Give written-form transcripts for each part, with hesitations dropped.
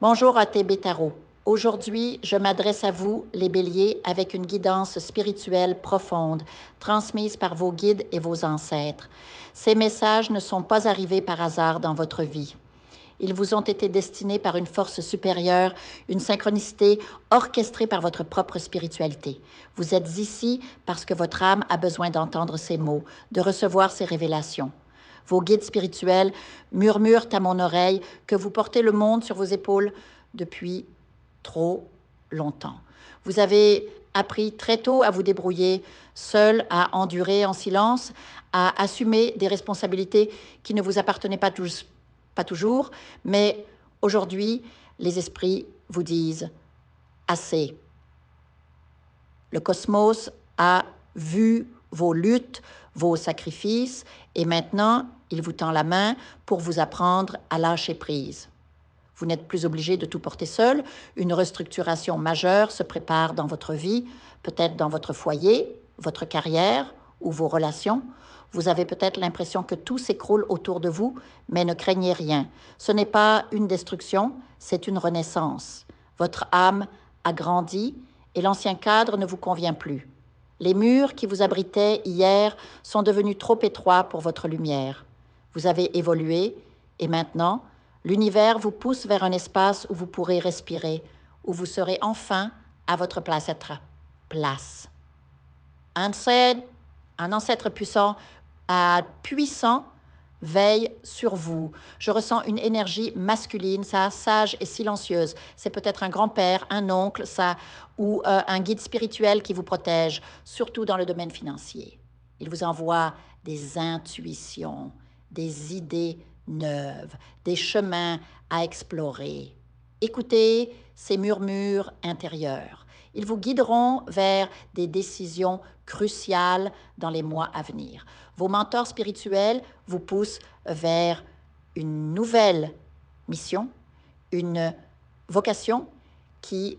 Bonjour ATB Tarot. Aujourd'hui, je m'adresse à vous, les béliers, avec une guidance spirituelle profonde, transmise par vos guides et vos ancêtres. Ces messages ne sont pas arrivés par hasard dans votre vie. Ils vous ont été destinés par une force supérieure, une synchronicité orchestrée par votre propre spiritualité. Vous êtes ici parce que votre âme a besoin d'entendre ces mots, de recevoir ces révélations. Vos guides spirituels murmurent à mon oreille que vous portez le monde sur vos épaules depuis trop longtemps. Vous avez appris très tôt à vous débrouiller seul, à endurer en silence, à assumer des responsabilités qui ne vous appartenaient pas toujours, mais aujourd'hui, les esprits vous disent assez. Le cosmos a vu vos luttes, vos sacrifices, et maintenant, il vous tend la main pour vous apprendre à lâcher prise. Vous n'êtes plus obligé de tout porter seul. Une restructuration majeure se prépare dans votre vie, peut-être dans votre foyer, votre carrière ou vos relations. Vous avez peut-être l'impression que tout s'écroule autour de vous, mais ne craignez rien. Ce n'est pas une destruction, c'est une renaissance. Votre âme a grandi et l'ancien cadre ne vous convient plus. Les murs qui vous abritaient hier sont devenus trop étroits pour votre lumière. Vous avez évolué et maintenant, l'univers vous pousse vers un espace où vous pourrez respirer, où vous serez enfin à votre place. Un ancêtre puissant veille sur vous. Je ressens une énergie masculine, ça, sage et silencieuse. C'est peut-être un grand-père, un oncle, ça, ou un guide spirituel qui vous protège, surtout dans le domaine financier. Il vous envoie des intuitions, des idées neuves, des chemins à explorer. Écoutez ces murmures intérieurs. Ils vous guideront vers des décisions cruciales dans les mois à venir. Vos mentors spirituels vous poussent vers une nouvelle mission, une vocation qui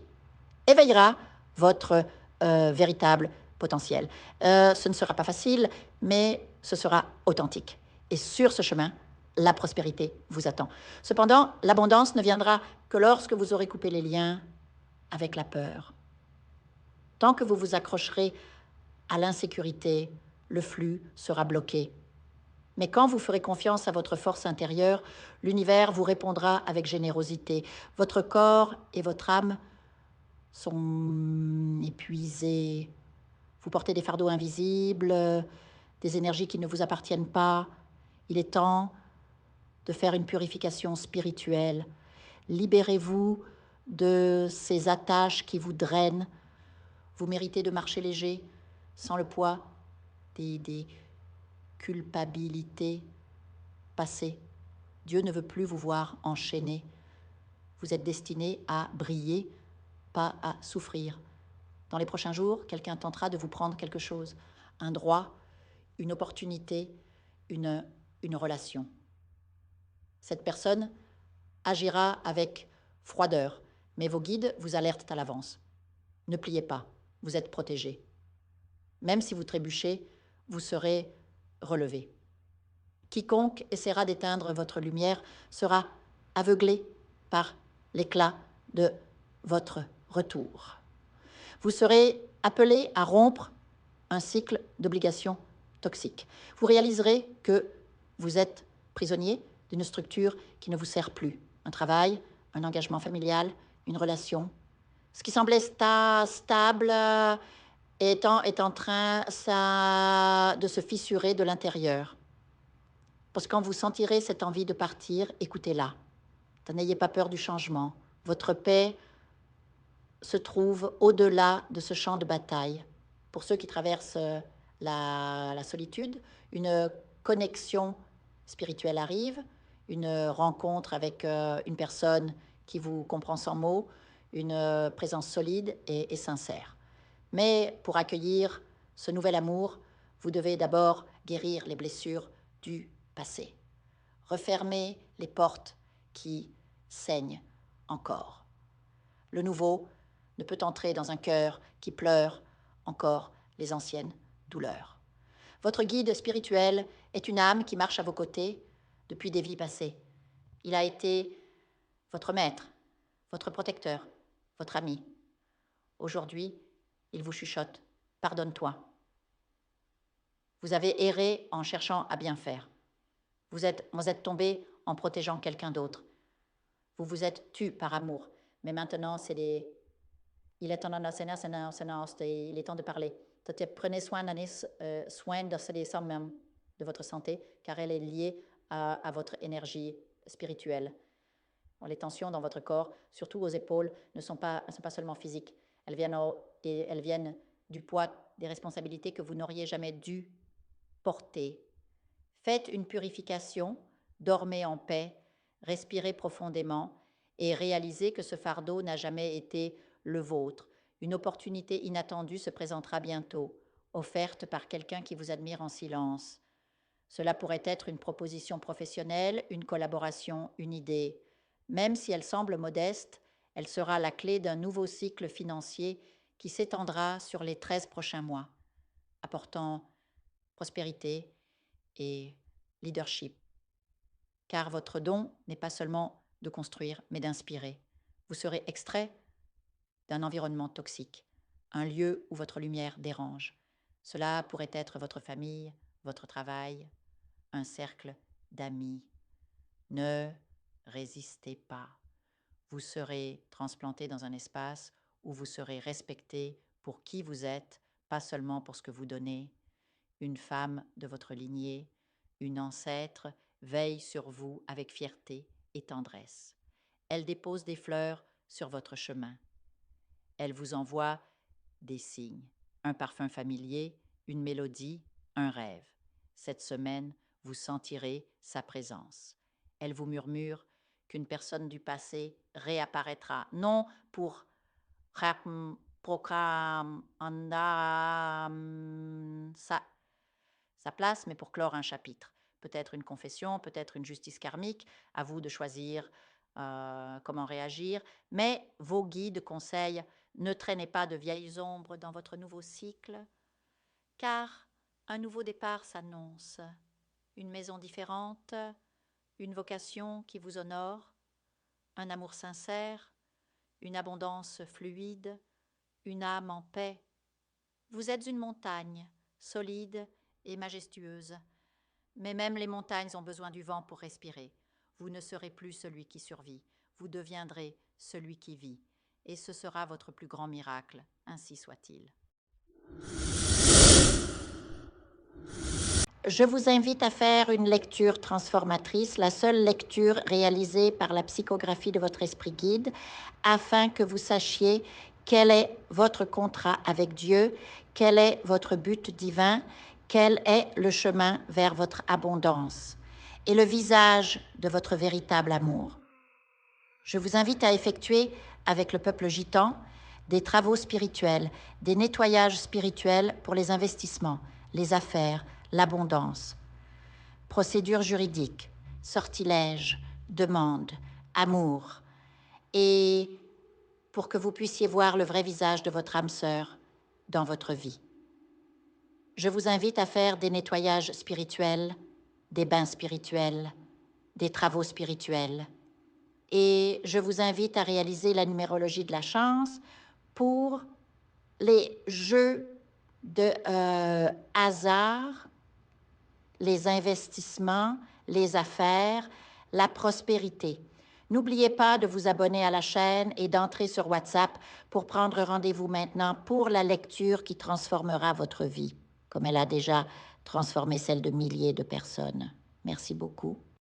éveillera votre véritable potentiel. Ce ne sera pas facile, mais ce sera authentique. Et sur ce chemin, la prospérité vous attend. Cependant, l'abondance ne viendra que lorsque vous aurez coupé les liens avec la peur. Tant que vous vous accrocherez à l'insécurité, le flux sera bloqué. Mais quand vous ferez confiance à votre force intérieure, l'univers vous répondra avec générosité. Votre corps et votre âme sont épuisés. Vous portez des fardeaux invisibles, des énergies qui ne vous appartiennent pas. Il est temps de faire une purification spirituelle. Libérez-vous de ces attaches qui vous drainent. Vous méritez de marcher léger, sans le poids des culpabilités passées. Dieu ne veut plus vous voir enchaîné. Vous êtes destiné à briller, pas à souffrir. Dans les prochains jours, quelqu'un tentera de vous prendre quelque chose, un droit, une opportunité, une relation. Cette personne agira avec froideur, mais vos guides vous alertent à l'avance. Ne pliez pas, vous êtes protégé. Même si vous trébuchez, vous serez relevé. Quiconque essaiera d'éteindre votre lumière sera aveuglé par l'éclat de votre retour. Vous serez appelé à rompre un cycle d'obligations toxiques. Vous réaliserez que vous êtes prisonnier d'une structure qui ne vous sert plus. Un travail, un engagement familial, une relation. Ce qui semblait stable est en train de se fissurer de l'intérieur. Parce que quand vous sentirez cette envie de partir, écoutez-la. N'ayez pas peur du changement. Votre paix se trouve au-delà de ce champ de bataille. Pour ceux qui traversent la solitude, une connexion spirituelle arrive, une rencontre avec une personne qui vous comprend sans mots, une présence solide et sincère. Mais pour accueillir ce nouvel amour, vous devez d'abord guérir les blessures du passé. Refermer les portes qui saignent encore. Le nouveau ne peut entrer dans un cœur qui pleure encore les anciennes douleurs. Votre guide spirituel est une âme qui marche à vos côtés depuis des vies passées. Il a été votre maître, votre protecteur, votre ami. Aujourd'hui, il vous chuchote, pardonne-toi. Vous avez erré en cherchant à bien faire. Vous êtes tombé en protégeant quelqu'un d'autre. Vous vous êtes tu par amour. Mais maintenant, il est temps de parler. Prenez soin de même, de votre santé, car elle est liée à votre énergie spirituelle. Les tensions dans votre corps, surtout aux épaules, ne sont pas seulement physiques. Elles viennent du poids des responsabilités que vous n'auriez jamais dû porter. Faites une purification, dormez en paix, respirez profondément et réalisez que ce fardeau n'a jamais été le vôtre. Une opportunité inattendue se présentera bientôt, offerte par quelqu'un qui vous admire en silence. Cela pourrait être une proposition professionnelle, une collaboration, une idée. Même si elle semble modeste, elle sera la clé d'un nouveau cycle financier qui s'étendra sur les 13 prochains mois, apportant prospérité et leadership. Car votre don n'est pas seulement de construire, mais d'inspirer. Vous serez extrait d'un environnement toxique, un lieu où votre lumière dérange. Cela pourrait être votre famille, votre travail, un cercle d'amis. Ne résistez pas. Vous serez transplanté dans un espace où vous serez respecté pour qui vous êtes, pas seulement pour ce que vous donnez. Une femme de votre lignée, une ancêtre, veille sur vous avec fierté et tendresse. Elle dépose des fleurs sur votre chemin. Elle vous envoie des signes, un parfum familier, une mélodie, un rêve. Cette semaine, vous sentirez sa présence. Elle vous murmure qu'une personne du passé réapparaîtra, non pour sa place, mais pour clore un chapitre. Peut-être une confession, peut-être une justice karmique, à vous de choisir comment réagir, mais vos guides conseillent, ne traînez pas de vieilles ombres dans votre nouveau cycle, car un nouveau départ s'annonce, une maison différente, une vocation qui vous honore, un amour sincère, une abondance fluide, une âme en paix. Vous êtes une montagne, solide et majestueuse, mais même les montagnes ont besoin du vent pour respirer. Vous ne serez plus celui qui survit, vous deviendrez celui qui vit, et ce sera votre plus grand miracle, ainsi soit-il. Je vous invite à faire une lecture transformatrice, la seule lecture réalisée par la psychographie de votre esprit guide, afin que vous sachiez quel est votre contrat avec Dieu, quel est votre but divin, quel est le chemin vers votre abondance et le visage de votre véritable amour. Je vous invite à effectuer avec le peuple gitan des travaux spirituels, des nettoyages spirituels pour les investissements, les affaires, l'abondance. Procédures juridiques, sortilèges, demandes, amour. Et pour que vous puissiez voir le vrai visage de votre âme sœur dans votre vie. Je vous invite à faire des nettoyages spirituels, des bains spirituels, des travaux spirituels. Et je vous invite à réaliser la numérologie de la chance pour les jeux de hasard, les investissements, les affaires, la prospérité. N'oubliez pas de vous abonner à la chaîne et d'entrer sur WhatsApp pour prendre rendez-vous maintenant pour la lecture qui transformera votre vie, comme elle a déjà transformé celle de milliers de personnes. Merci beaucoup.